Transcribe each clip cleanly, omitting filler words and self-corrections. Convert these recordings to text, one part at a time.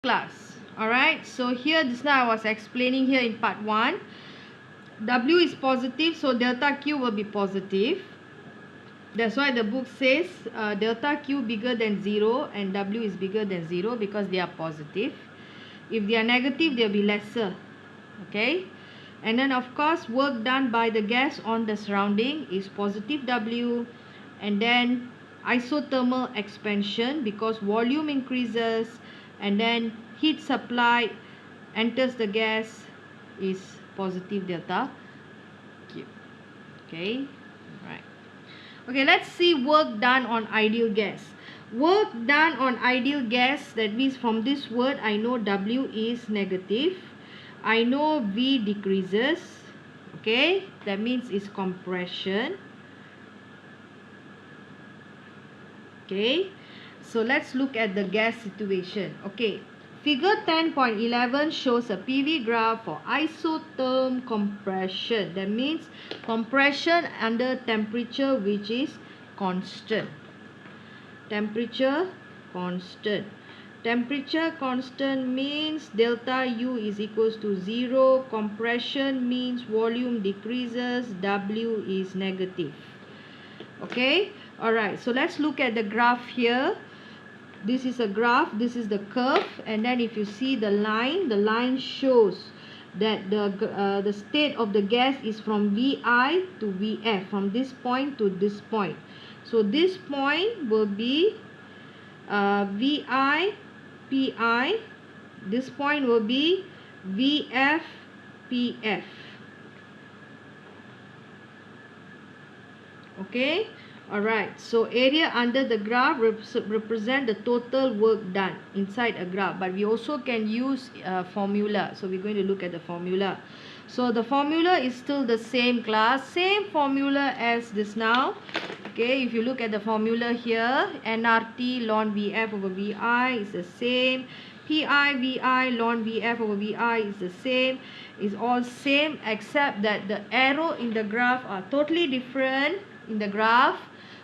class. Alright, so here just now I was explaining here in part 1. W is positive, so delta Q will be positive. That's why the book says delta Q bigger than 0 and W is bigger than 0 because they are positive. If they are negative, they will be lesser. Okay, and then of course work done by the gas on the surrounding is positive W, and then isothermal expansion because volume increases, and then heat supply enters the gas is positive delta Q. Okay, right. Okay, let's see work done on ideal gas. Work done on ideal gas, that means from this word I know W is negative, I know V decreases. Okay, that means it's compression. Okay, so let's look at the gas situation. Okay, figure 10.11 shows a PV graph for isotherm compression. That means compression under temperature which is constant. Temperature constant. Temperature constant means delta U is equals to 0. Compression means volume decreases. W is negative. Okay, alright, so let's look at the graph here. This is a graph, this is the curve, and then if you see the line shows that the state of the gas is from VI to VF, from this point to this point. So this point will be VI PI, this point will be VF PF. Okay, alright, so area under the graph represent the total work done inside a graph, but we also can use formula. So we're going to look at the formula. So the formula is still the same class, same formula as this now. Okay, if you look at the formula here, nRT ln VF over VI is the same. PI VI ln VF over VI is the same. Is all same except that the arrow in the graph are totally different. In the graph,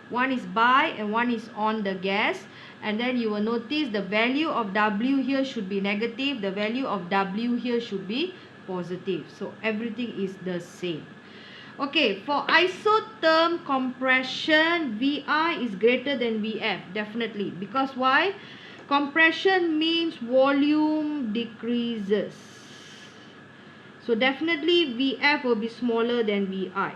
one is by and one is on the gas, and then you will notice the value of W here should be negative, the value of W here should be positive. So everything is the same. Okay, for isotherm compression, VI is greater than VF, definitely. Because why? Compression means volume decreases. So definitely VF will be smaller than VI.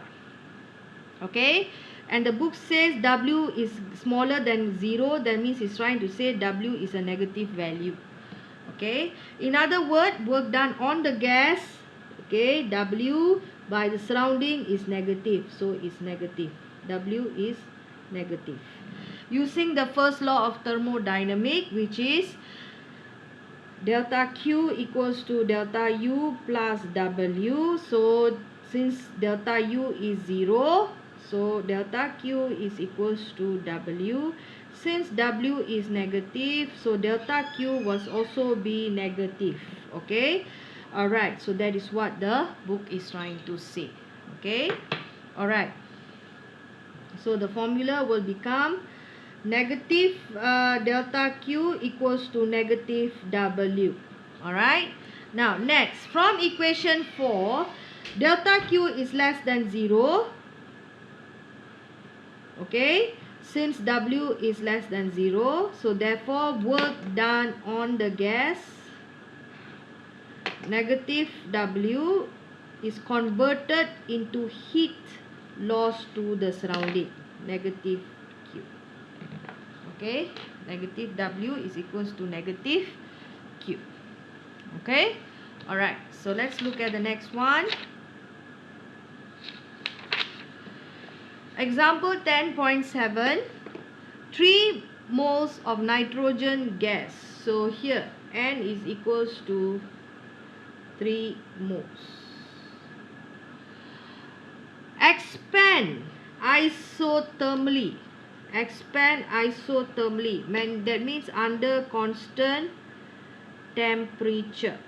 Okay, and the book says W is smaller than 0. That means it's trying to say W is a negative value. Okay, in other words, work done on the gas, okay, W by the surrounding is negative, so it's negative. W is negative. Using the first law of thermodynamics, which is delta Q equals to delta U plus W. So since delta U is 0, so delta Q is equals to W. Since W is negative, so delta Q must also be negative. Okay, alright, so that is what the book is trying to say. Okay, alright, so the formula will become negative delta Q equals to negative W. Alright, now next, from equation 4, delta Q is less than 0. Okay, since W is less than 0, so therefore work done on the gas, negative W, is converted into heat loss to the surrounding, negative Q. Okay, negative W is equals to negative Q. Okay, alright, so let's look at the next one. Example 10.7, 3 moles of nitrogen gas. So here N is equals to 3 moles. Expand isothermally. Expand isothermally. That means under constant temperature.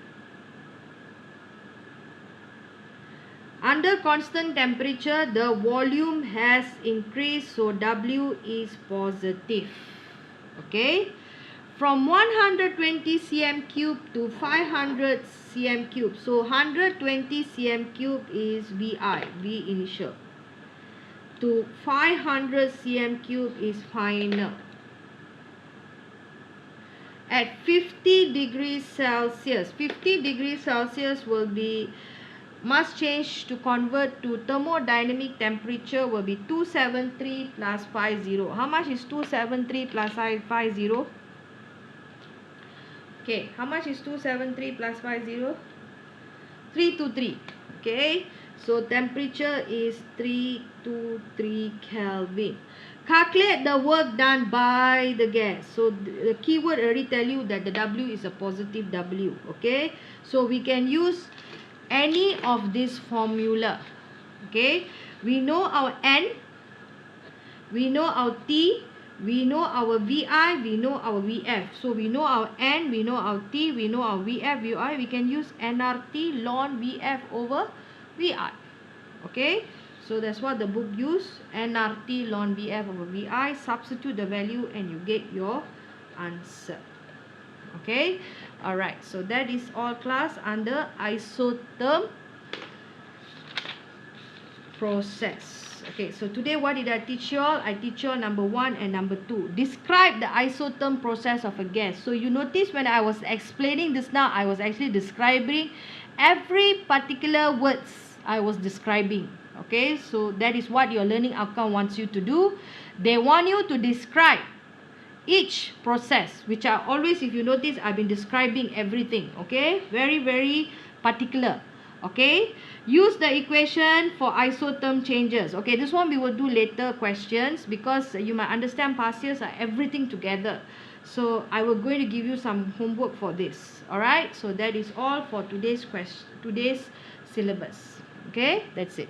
Under constant temperature, the volume has increased, so W is positive. Okay. from 120 cm cube to 500 cm cube. So 120 cm cube is VI, V initial, to 500 cm cube is final. At 50 degrees Celsius, 50 degrees Celsius will be, must change to convert to thermodynamic temperature will be 273 plus 50. How much is 273 plus 50? Okay, how much is 273 plus 50? 323. Okay, so temperature is 323 Kelvin. Calculate the work done by the gas. So the keyword already tell you that the W is a positive W. Okay, so we can use any of this formula. Okay, we know our N, we know our T, we know our VI, we know our VF. So we know our N, we know our T, we know our VF, VI. We can use nRT ln VF over VI. Okay, so that's what the book use, nRT ln VF over VI. Substitute the value and you get your answer. Okay, alright, so that is all class under isotherm process. Okay, so today what did I teach you all? I teach you all number 1 and number 2. Describe the isotherm process of a gas. So you notice when I was explaining this now, I was actually describing every particular words I was describing. Okay, so that is what your learning outcome wants you to do. They want you to describe each process, which are always, if you notice, I've been describing everything. Okay, very particular. Okay, use the equation for isotherm changes. Okay, this one we will do later questions, because you might understand past years are everything together. So I will going to give you some homework for this. Alright, so that is all for today's syllabus. Okay, that's it.